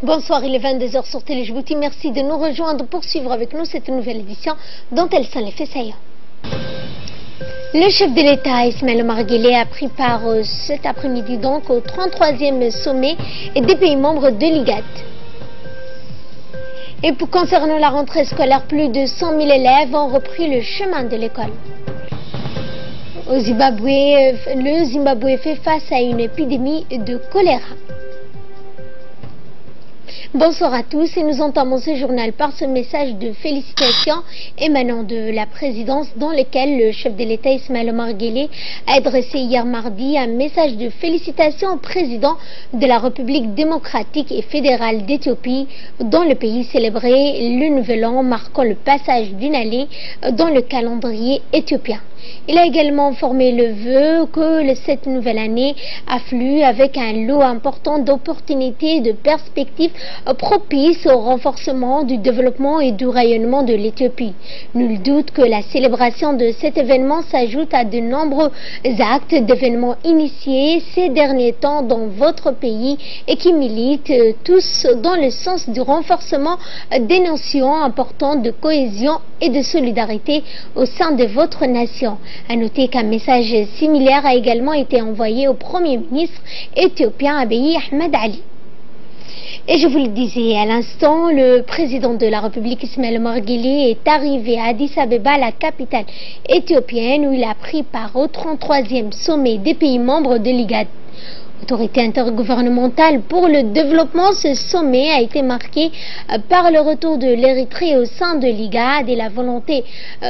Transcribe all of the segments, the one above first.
Bonsoir, il est 22h sur Télé Djibouti. Merci de nous rejoindre pour suivre avec nous cette nouvelle édition dont elles sont les faits saillants. Le chef de l'État, Ismaël Omar Guelleh, a pris part cet après-midi donc au 33e sommet des pays membres de l'IGAD. Et concernant la rentrée scolaire, plus de 100 000 élèves ont repris le chemin de l'école. Au Zimbabwe, le Zimbabwe fait face à une épidémie de choléra. Bonsoir à tous et nous entamons ce journal par ce message de félicitations émanant de la présidence dans lequel le chef de l'État Ismaël Omar Guelleh a adressé hier mardi un message de félicitations au président de la République démocratique et fédérale d'Éthiopie dont le pays célébrait le nouvel an marquant le passage d'une année dans le calendrier éthiopien. Il a également formé le vœu que cette nouvelle année afflue avec un lot important d'opportunités et de perspectives propices au renforcement du développement et du rayonnement de l'Éthiopie. Nul doute que la célébration de cet événement s'ajoute à de nombreux actes d'événements initiés ces derniers temps dans votre pays et qui militent tous dans le sens du renforcement des notions importantes de cohésion et de solidarité au sein de votre nation. À noter qu'un message similaire a également été envoyé au Premier ministre éthiopien Abiy Ahmed Ali. Et je vous le disais à l'instant, le président de la République Ismaël Omar Guelleh est arrivé à Addis Abeba, la capitale éthiopienne, où il a pris part au 33e sommet des pays membres de l'IGAD. Autorité intergouvernementale pour le développement, ce sommet a été marqué par le retour de l'Érythrée au sein de l'IGAD et la volonté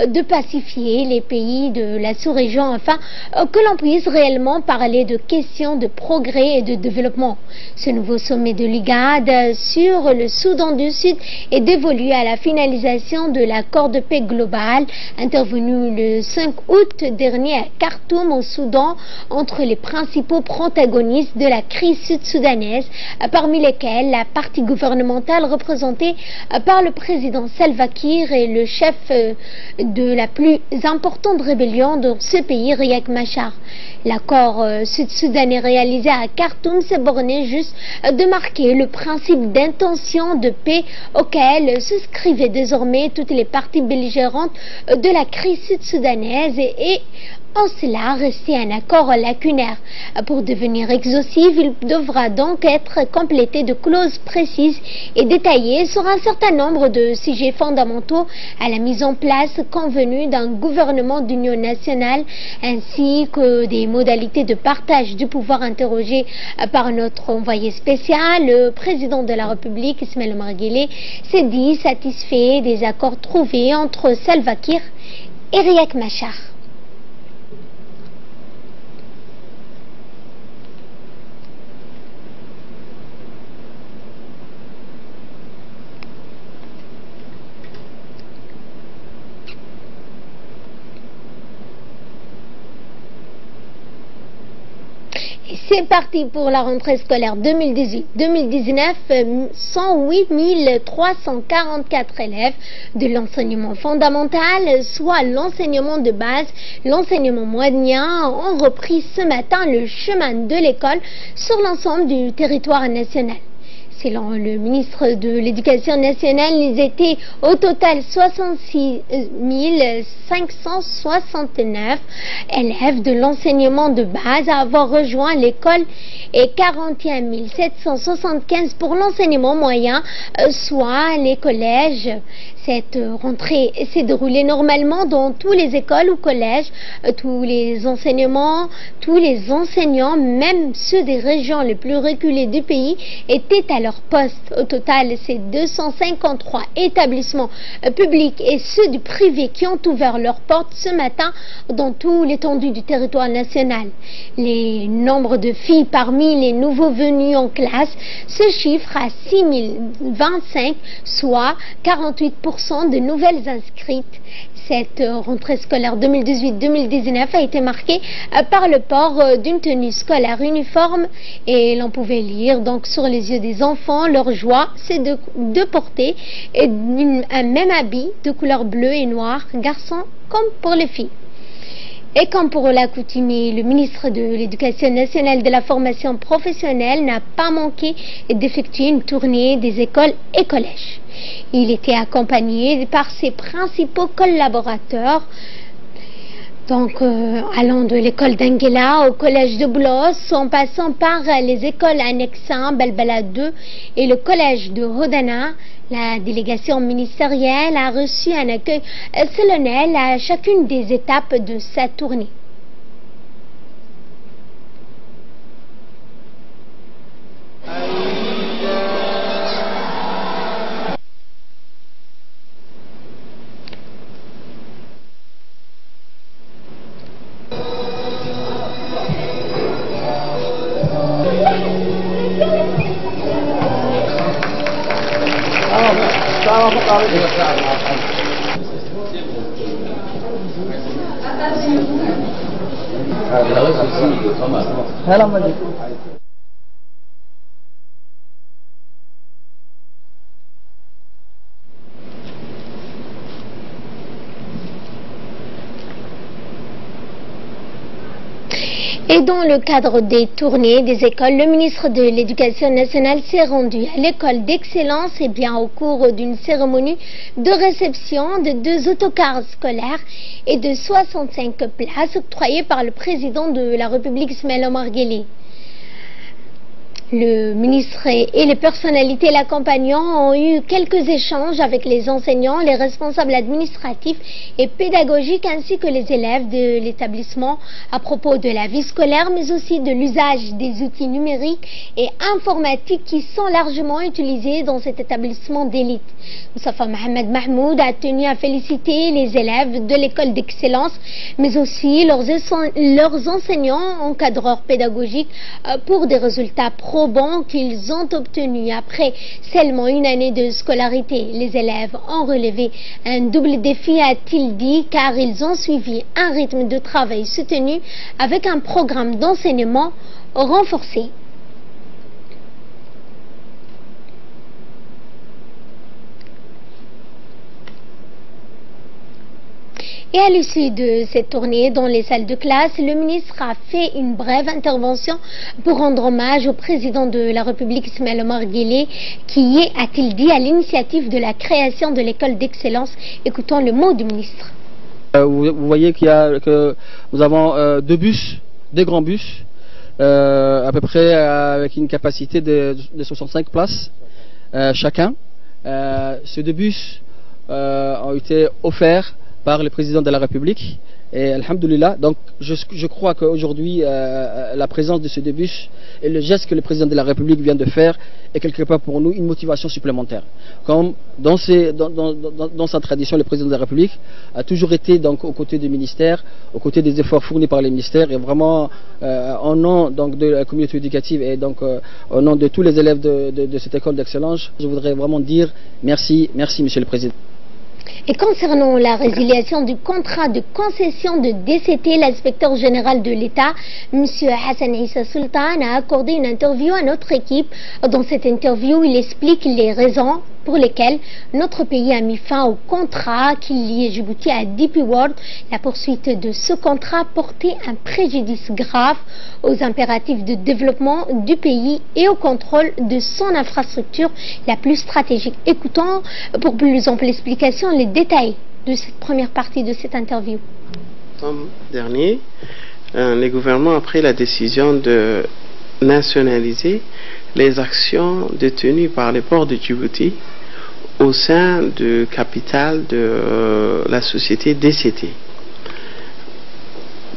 de pacifier les pays de la sous-région afin que l'on puisse réellement parler de questions de progrès et de développement. Ce nouveau sommet de l'IGAD sur le Soudan du Sud est dévolu à la finalisation de l'accord de paix global intervenu le 5 août dernier à Khartoum au Soudan entre les principaux protagonistes de la crise sud-soudanaise, parmi lesquels la partie gouvernementale représentée par le président Salva Kiir et le chef de la plus importante rébellion dans ce pays, Riek Machar. L'accord sud-soudanais réalisé à Khartoum s'est borné juste de marquer le principe d'intention de paix auquel souscrivaient désormais toutes les parties belligérantes de la crise sud-soudanaise et en cela rester un accord lacunaire. Pour devenir exhaustif, il devra donc être complété de clauses précises et détaillées sur un certain nombre de sujets fondamentaux à la mise en place convenue d'un gouvernement d'union nationale ainsi que des modalités de partage du pouvoir interrogé par notre envoyé spécial. Le président de la République, Ismaël Omar Guelleh, s'est dit satisfait des accords trouvés entre Salva Kiir et Riek Machar. C'est parti pour la rentrée scolaire 2018-2019. 108 344 élèves de l'enseignement fondamental, soit l'enseignement de base, l'enseignement moyen, ont repris ce matin le chemin de l'école sur l'ensemble du territoire national. Selon le ministre de l'Éducation nationale, ils étaient au total 66 569 élèves de l'enseignement de base à avoir rejoint l'école et 41 775 pour l'enseignement moyen, soit les collèges. Cette rentrée s'est déroulée normalement dans toutes les écoles ou collèges. Tous les enseignants, même ceux des régions les plus reculées du pays, étaient à leur poste. Au total, c'est 253 établissements publics et ceux du privé qui ont ouvert leurs portes ce matin dans tout l'étendue du territoire national. Les nombres de filles parmi les nouveaux venus en classe se chiffrent à 6025, soit 48% de nouvelles inscrites. Cette rentrée scolaire 2018-2019 a été marquée par le port d'une tenue scolaire uniforme et l'on pouvait lire donc sur les yeux des enfants leur joie, c'est de porter un même habit de couleur bleue et noire, garçons comme pour les filles. Et comme pour l'accoutumée, le ministre de l'Éducation nationale et de la formation professionnelle n'a pas manqué d'effectuer une tournée des écoles et collèges. Il était accompagné par ses principaux collaborateurs, donc allant de l'école d'Anguela au collège de Boulos, en passant par les écoles annexes 1, Balbala 2 et le collège de Hodana. La délégation ministérielle a reçu un accueil solennel à chacune des étapes de sa tournée. Et dans le cadre des tournées des écoles, le ministre de l'Éducation nationale s'est rendu à l'école d'excellence et bien au cours d'une cérémonie de réception de 2 autocars scolaires et de 65 places octroyées par le président de la République Ismaël Omar Guelleh. Le ministre et les personnalités l'accompagnant ont eu quelques échanges avec les enseignants, les responsables administratifs et pédagogiques ainsi que les élèves de l'établissement à propos de la vie scolaire mais aussi de l'usage des outils numériques et informatiques qui sont largement utilisés dans cet établissement d'élite. Moussafa Mohamed Mahmoud a tenu à féliciter les élèves de l'école d'excellence mais aussi leurs enseignants, encadreurs pédagogiques pour des résultats probants qu'ils ont obtenus. Après seulement une année de scolarité, les élèves ont relevé un double défi, a-t-il dit, car ils ont suivi un rythme de travail soutenu avec un programme d'enseignement renforcé. Et à l'issue de cette tournée dans les salles de classe, le ministre a fait une brève intervention pour rendre hommage au président de la République Ismaël Omar Guelleh qui est, a-t-il dit, à l'initiative de la création de l'école d'excellence. Écoutons le mot du ministre. Vous voyez que nous avons 2 bus, des grands bus, à peu près avec une capacité de 65 places chacun. Ces 2 bus ont été offerts par le président de la République et alhamdoulilah, donc je crois qu'aujourd'hui la présence de ces 2 bus et le geste que le président de la République vient de faire est quelque part pour nous une motivation supplémentaire. Comme dans sa tradition, le président de la République a toujours été donc aux côtés du ministère, aux côtés des efforts fournis par les ministères et vraiment au nom donc de la communauté éducative et donc au nom de tous les élèves de cette école d'excellence, je voudrais vraiment dire merci monsieur le président. Et concernant la résiliation du contrat de concession de DCT, l'inspecteur général de l'État, M. Hassan Issa Sultan, a accordé une interview à notre équipe. Dans cette interview, il explique les raisons pour lesquelles notre pays a mis fin au contrat qui liait Djibouti à DP World. La poursuite de ce contrat portait un préjudice grave aux impératifs de développement du pays et au contrôle de son infrastructure la plus stratégique. Écoutons pour plus ample explication les détails de cette première partie de cette interview. En septembre dernier, le gouvernement a pris la décision de nationaliser les actions détenues par les ports de Djibouti au sein du capital de la société DCT.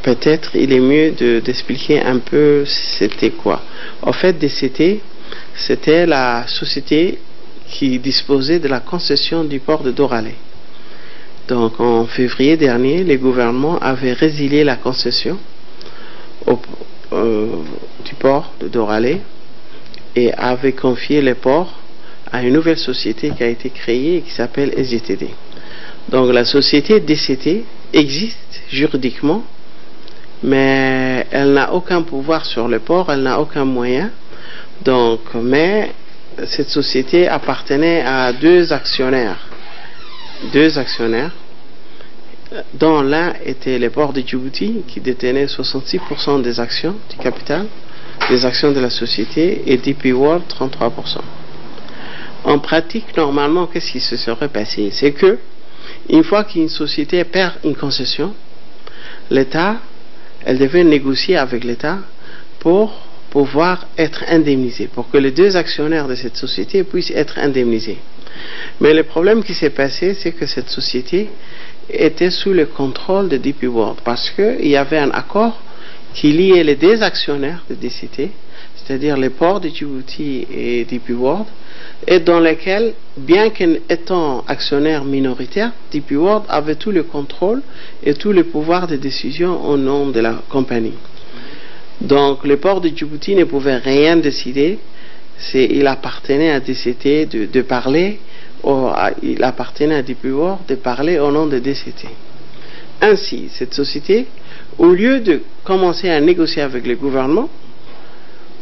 Peut-être il est mieux d'expliquer un peu c'était quoi. En fait, DCT, c'était la société qui disposait de la concession du port de Doralé. Donc en février dernier, le gouvernement avait résilié la concession du port de Doralé et avait confié les ports à une nouvelle société qui a été créée et qui s'appelle SGTD. Donc la société DCT existe juridiquement, mais elle n'a aucun pouvoir sur le port, elle n'a aucun moyen. Donc, mais cette société appartenait à deux actionnaires dont l'un était les ports de Djibouti, qui détenaient 66% des actions du capital, des actions de la société, et DP World 33%. En pratique, normalement, qu'est-ce qui se serait passé? C'est que, une fois qu'une société perd une concession, l'État, elle devait négocier avec l'État pour pouvoir être indemnisé, pour que les deux actionnaires de cette société puissent être indemnisés. Mais le problème qui s'est passé, c'est que cette société était sous le contrôle de DP World, parce qu'il y avait un accord qui liait les deux actionnaires de DCT, c'est-à-dire les ports de Djibouti et DP World, et dans lequel, bien qu'étant actionnaire minoritaire, DP World avait tout le contrôle et tout le pouvoir de décision au nom de la compagnie. Donc les ports de Djibouti ne pouvaient rien décider, il appartenait à DCT de parler, il appartenait à DP World de parler au nom de DCT. Ainsi, cette société, au lieu de commencer à négocier avec le gouvernement,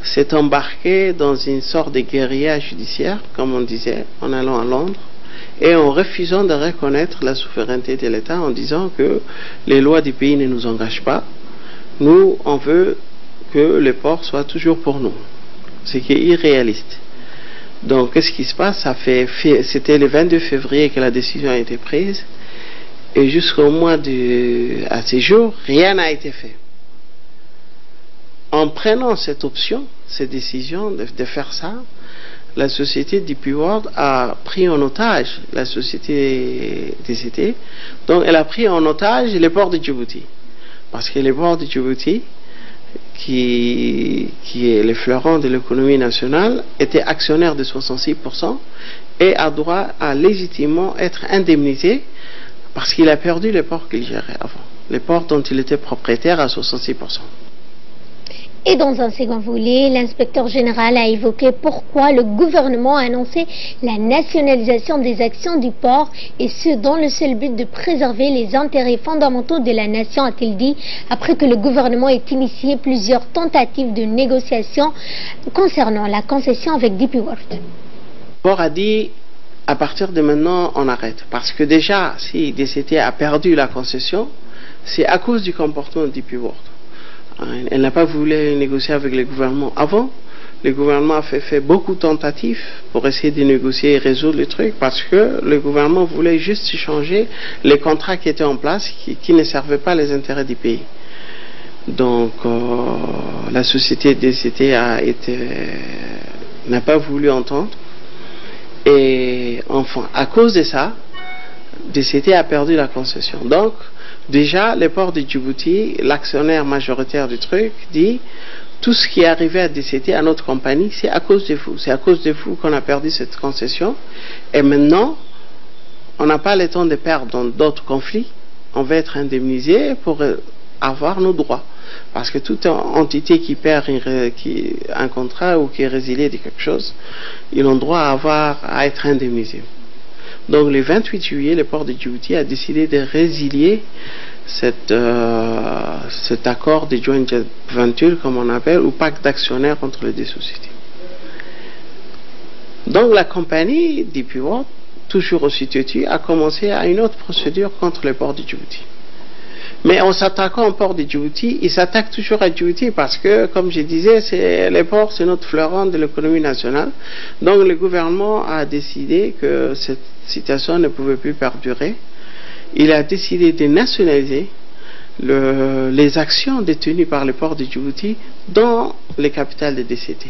s'est embarquée dans une sorte de guérilla judiciaire, comme on disait, en allant à Londres, et en refusant de reconnaître la souveraineté de l'État, en disant que les lois du pays ne nous engagent pas. Nous, on veut que les ports soient toujours pour nous, ce qui est irréaliste. Donc, qu'est-ce qui se passe? C'était le 22 février que la décision a été prise, et jusqu'au mois à ces jours, rien n'a été fait. En prenant cette option, cette décision de faire ça, la société DP World a pris en otage la société DCT, donc elle a pris en otage les ports de Djibouti. Parce que les ports de Djibouti, qui est le fleuron de l'économie nationale, était actionnaire de 66% et a droit à légitimement être indemnisé parce qu'il a perdu les ports qu'il gérait avant, les ports dont il était propriétaire à 66%. Et dans un second volet, l'inspecteur général a évoqué pourquoi le gouvernement a annoncé la nationalisation des actions du port, et ce dans le seul but de préserver les intérêts fondamentaux de la nation, a-t-il dit, après que le gouvernement ait initié plusieurs tentatives de négociation concernant la concession avec DP World. Le port a dit, à partir de maintenant, on arrête. Parce que déjà, si DCT a perdu la concession, c'est à cause du comportement de DP World. Elle n'a pas voulu négocier avec le gouvernement avant. Le gouvernement a fait beaucoup de tentatives pour essayer de négocier et résoudre le truc, parce que le gouvernement voulait juste changer les contrats qui étaient en place, qui ne servaient pas les intérêts du pays. Donc la société DCT n'a pas voulu entendre. Et enfin, à cause de ça, DCT a perdu la concession. Donc, déjà, les ports de Djibouti, l'actionnaire majoritaire du truc, dit tout ce qui est arrivé à DCT, à notre compagnie, c'est à cause de vous. C'est à cause de vous qu'on a perdu cette concession. Et maintenant, on n'a pas le temps de perdre dans d'autres conflits. On va être indemnisé pour avoir nos droits. Parce que toute entité qui perd un contrat ou qui est résilié de quelque chose, ils ont droit à être indemnisés. Donc le 28 juillet, le port de Djibouti a décidé de résilier cet accord de joint venture, comme on appelle, ou pacte d'actionnaires entre les deux sociétés. Donc la compagnie DP World, toujours au statut, a commencé à une autre procédure contre le port de Djibouti. Mais en s'attaquant au port de Djibouti, il s'attaque toujours à Djibouti parce que, comme je disais, les ports, c'est notre fleuron de l'économie nationale. Donc le gouvernement a décidé que cette situation ne pouvait plus perdurer. Il a décidé de nationaliser les actions détenues par le port de Djibouti dans les capitales de DCT.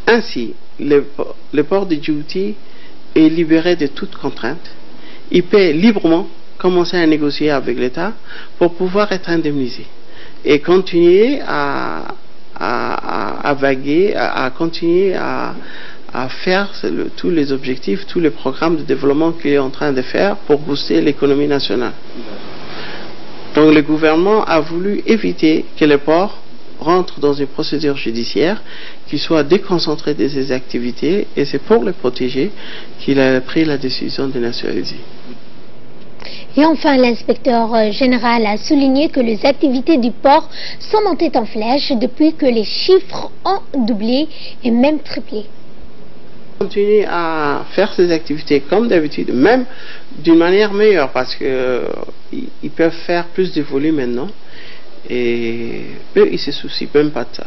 Ainsi, le port de Djibouti est libéré de toute contrainte. Il peut librement commencer à négocier avec l'État pour pouvoir être indemnisé et continuer à vaguer, à continuer à faire tous les objectifs, tous les programmes de développement qu'il est en train de faire pour booster l'économie nationale. Donc le gouvernement a voulu éviter que le port rentre dans une procédure judiciaire qui soit déconcentrée de ses activités, et c'est pour le protéger qu'il a pris la décision de nationaliser. Et enfin, l'inspecteur général a souligné que les activités du port sont montées en flèche depuis que les chiffres ont doublé et même triplé. Continuer à faire ces activités comme d'habitude, même d'une manière meilleure, parce qu'ils peuvent faire plus de volume maintenant. Et eux, ils se soucient même pas de ça.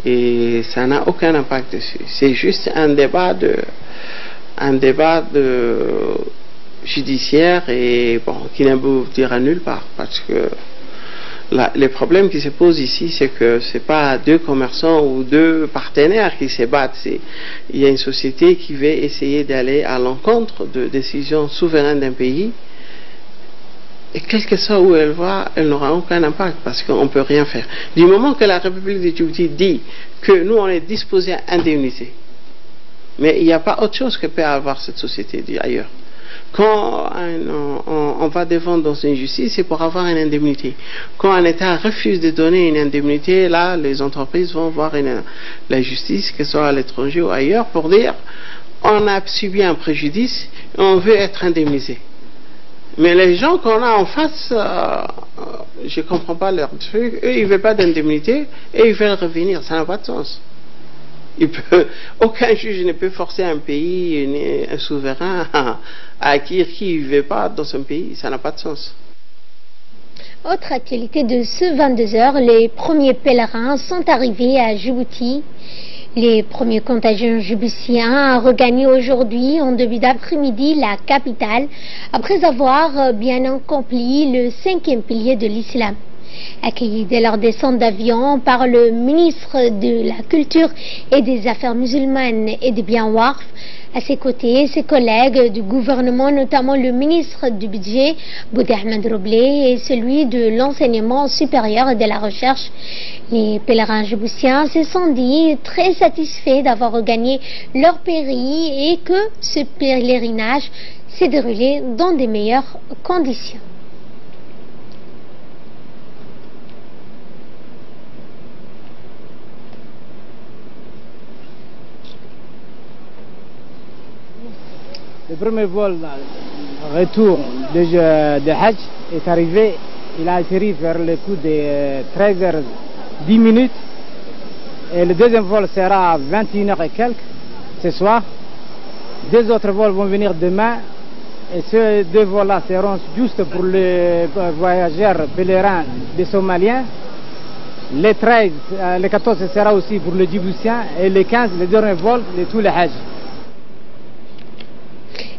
Et ça n'a aucun impact dessus. C'est juste un débat judiciaire et bon, qui n'aboutira nulle part, parce que les problèmes qui se posent ici, c'est que c'est pas deux commerçants ou deux partenaires qui se battent. Il y a une société qui veut essayer d'aller à l'encontre de décisions souveraines d'un pays. Et quel que soit où elle va, elle n'aura aucun impact parce qu'on ne peut rien faire. Du moment que la République de Djibouti dit que nous, on est disposé à indemniser, mais il n'y a pas autre chose que peut avoir cette société ailleurs. Quand on va devant dans une justice, c'est pour avoir une indemnité. Quand un État refuse de donner une indemnité, là, les entreprises vont voir la justice, que ce soit à l'étranger ou ailleurs, pour dire on a subi un préjudice et on veut être indemnisé. Mais les gens qu'on a en face, je ne comprends pas leur truc. Eux, ils ne veulent pas d'indemnité et ils veulent revenir. Ça n'a pas de sens. Aucun juge ne peut forcer un pays, un souverain, à acquérir qui ne veut pas dans son pays. Ça n'a pas de sens. Autre actualité de ce 22h, les premiers pèlerins sont arrivés à Djibouti. Les premiers contingents djiboutiens ont regagné aujourd'hui, en début d'après-midi, la capitale, après avoir bien accompli le 5e pilier de l'islam. Accueillis dès leur descente d'avion par le ministre de la Culture et des Affaires musulmanes et des Biens Waqf. À ses côtés, ses collègues du gouvernement, notamment le ministre du Budget, Boudi Ahmed Roblé, et celui de l'Enseignement supérieur et de la Recherche. Les pèlerins djiboutiens se sont dit très satisfaits d'avoir regagné leur pays et que ce pèlerinage s'est déroulé dans des meilleures conditions. Le premier vol retour de Hajj est arrivé, il a atterri vers le coup de 13h10 et le deuxième vol sera à 21h et quelques ce soir. Deux autres vols vont venir demain et ces deux vols-là seront juste pour les voyageurs pèlerins des Somaliens. Les 14 sera aussi pour les Djiboutiens et les 15, les derniers vols de tous les Hajj.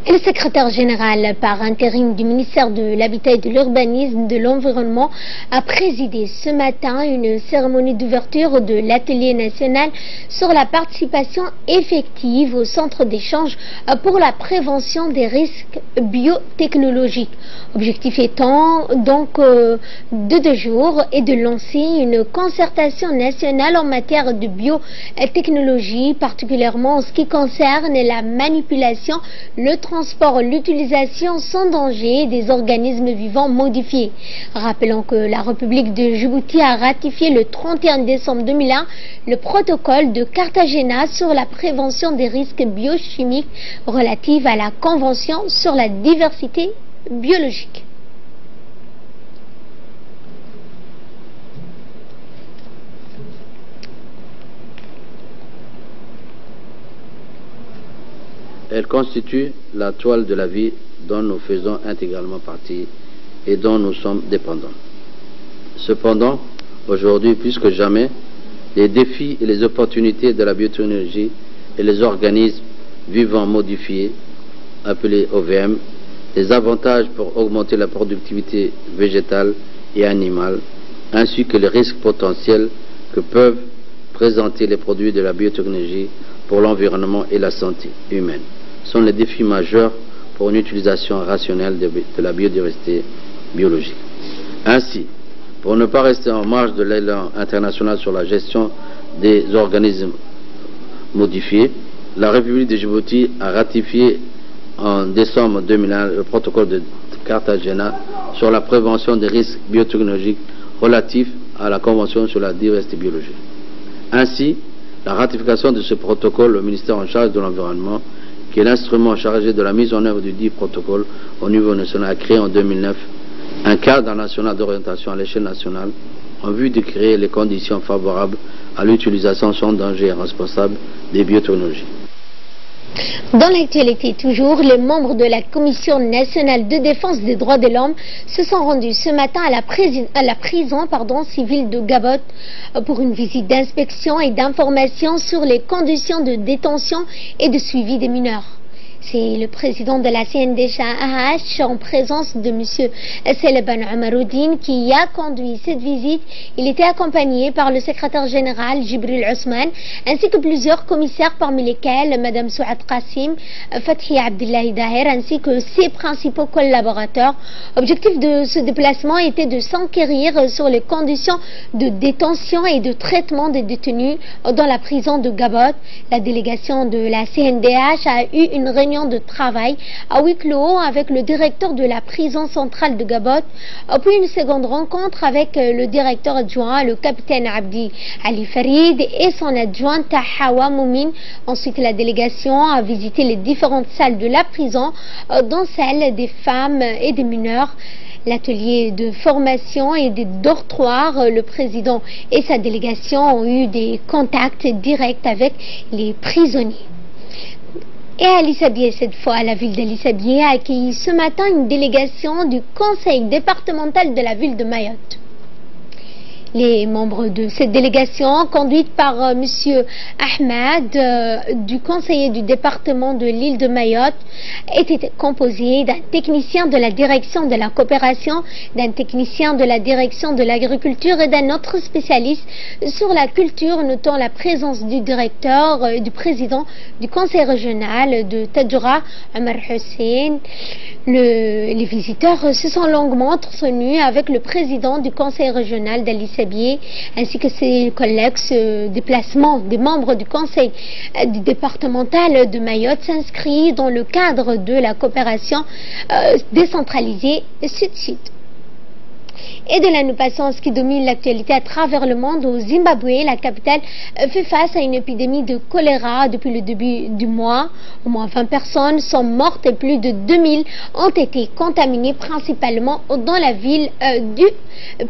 Et le secrétaire général par intérim du ministère de l'Habitat et de l'Urbanisme de l'Environnement a présidé ce matin une cérémonie d'ouverture de l'atelier national sur la participation effective au centre d'échange pour la prévention des risques biotechnologiques. Objectif étant donc de 2 jours et de lancer une concertation nationale en matière de biotechnologie, particulièrement en ce qui concerne la manipulation, le transport, l'utilisation sans danger des organismes vivants modifiés. Rappelons que la République de Djibouti a ratifié le 31 décembre 2001 le protocole de Cartagena sur la prévention des risques biochimiques relative à la Convention sur la diversité biologique. Elle constitue la toile de la vie dont nous faisons intégralement partie et dont nous sommes dépendants. Cependant, aujourd'hui, plus que jamais, les défis et les opportunités de la biotechnologie et les organismes vivants modifiés, appelés OVM, les avantages pour augmenter la productivité végétale et animale, ainsi que les risques potentiels que peuvent présenter les produits de la biotechnologie pour l'environnement et la santé humaine, sont les défis majeurs pour une utilisation rationnelle de la biodiversité biologique. Ainsi, pour ne pas rester en marge de l'élan international sur la gestion des organismes modifiés, la République de Djibouti a ratifié en décembre 2001 le protocole de Cartagena sur la prévention des risques biotechnologiques relatifs à la Convention sur la diversité biologique. Ainsi, la ratification de ce protocole, le ministère en charge de l'environnement, qui est l'instrument chargé de la mise en œuvre du dit protocole au niveau national, a créé en 2009 un cadre national d'orientation à l'échelle nationale en vue de créer les conditions favorables à l'utilisation sans danger et responsable des biotechnologies. Dans l'actualité toujours, les membres de la Commission nationale de défense des droits de l'homme se sont rendus ce matin à la prison civile de Gabot pour une visite d'inspection et d'information sur les conditions de détention et de suivi des mineurs. C'est le président de la CNDH en présence de M. Seleban Omaroudine qui a conduit cette visite. Il était accompagné par le secrétaire général Jibril Ousmane ainsi que plusieurs commissaires parmi lesquels Mme Souad Qassim, Fathi Abdullahi Daher ainsi que ses principaux collaborateurs. L'objectif de ce déplacement était de s'enquérir sur les conditions de détention et de traitement des détenus dans la prison de Gabot. La délégation de la CNDH a eu une réunion de travail à huis clos avec le directeur de la prison centrale de Gabot, puis une seconde rencontre avec le directeur adjoint, le capitaine Abdi Ali Farid et son adjointe Hawa Moumine. Ensuite, la délégation a visité les différentes salles de la prison, dont celle des femmes et des mineurs. L'atelier de formation et des dortoirs, le président et sa délégation ont eu des contacts directs avec les prisonniers. Et à Lissabié, cette fois, la ville de Lissabié a accueilli ce matin une délégation du conseil départemental de la ville de Mayotte. Les membres de cette délégation, conduite par M. Ahmed, du conseiller du département de l'île de Mayotte, étaient composés d'un technicien de la direction de la coopération, d'un technicien de la direction de l'agriculture et d'un autre spécialiste sur la culture, notant la présence du directeur, du président du conseil régional de Tadjoura, Omar Hussein. Les visiteurs se sont longuement entretenus avec le président du conseil régional d'Ali ainsi que ses collègues. Ce déplacement des membres du conseil du départemental de Mayotte s'inscrit dans le cadre de la coopération décentralisée sud-sud. Et de là, nous passons à ce qui domine l'actualité à travers le monde. Au Zimbabwe, la capitale fait face à une épidémie de choléra depuis le début du mois. Au moins 20 personnes sont mortes et plus de 2000 ont été contaminées, principalement dans la ville du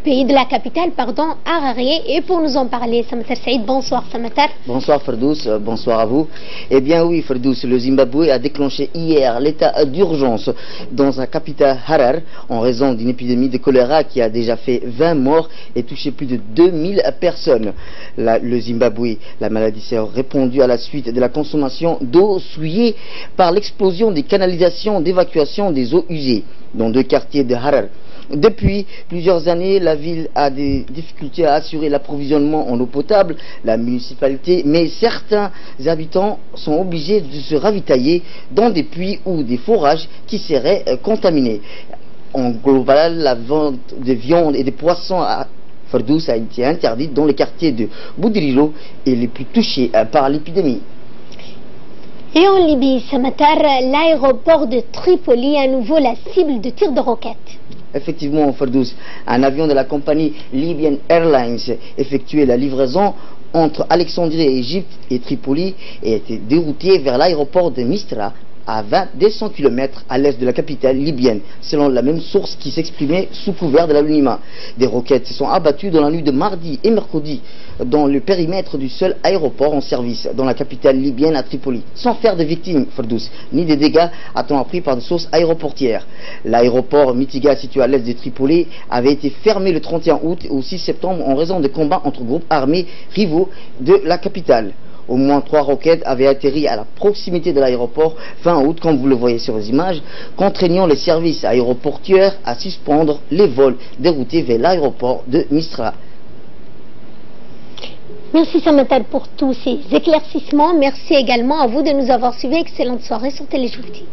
pays de la capitale, Harare. Et pour nous en parler, Samatar Saïd, bonsoir Samatar. Bonsoir Ferdous, bonsoir à vous. Eh bien oui Ferdous, le Zimbabwe a déclenché hier l'état d'urgence dans sa capitale Harare en raison d'une épidémie de choléra qui a déjà fait 20 morts et touché plus de 2000 personnes. Le Zimbabwe, la maladie s'est répandue à la suite de la consommation d'eau souillée par l'explosion des canalisations d'évacuation des eaux usées dans 2 quartiers de Harare. Depuis plusieurs années, la ville a des difficultés à assurer l'approvisionnement en eau potable, la municipalité, mais certains habitants sont obligés de se ravitailler dans des puits ou des forages qui seraient contaminés. En global, la vente de viande et de poissons à Ferdous a été interdite dans les quartiers de Boudrilo et les plus touchés par l'épidémie. Et en Libye, Samatar, l'aéroport de Tripoli est à nouveau la cible de tirs de roquettes. Effectivement, Ferdous, un avion de la compagnie Libyan Airlines effectuait la livraison entre Alexandrie, Égypte et Tripoli et était dérouté vers l'aéroport de Mistra, à 200 km à l'est de la capitale libyenne, selon la même source qui s'exprimait sous couvert de l'anonymat. Des roquettes se sont abattues dans la nuit de mardi et mercredi dans le périmètre du seul aéroport en service dans la capitale libyenne à Tripoli, sans faire de victimes, Ferdous, ni de dégâts, a-t-on appris par des sources aéroportières. L'aéroport Mitiga, situé à l'est de Tripoli, avait été fermé le 31 août au 6 septembre en raison de combats entre groupes armés rivaux de la capitale. Au moins 3 roquettes avaient atterri à la proximité de l'aéroport fin août, comme vous le voyez sur les images, contraignant les services aéroportuaires à suspendre les vols déroutés vers l'aéroport de Mistra. Merci Samatar pour tous ces éclaircissements. Merci également à vous de nous avoir suivis. Excellente soirée sur Téléjournée.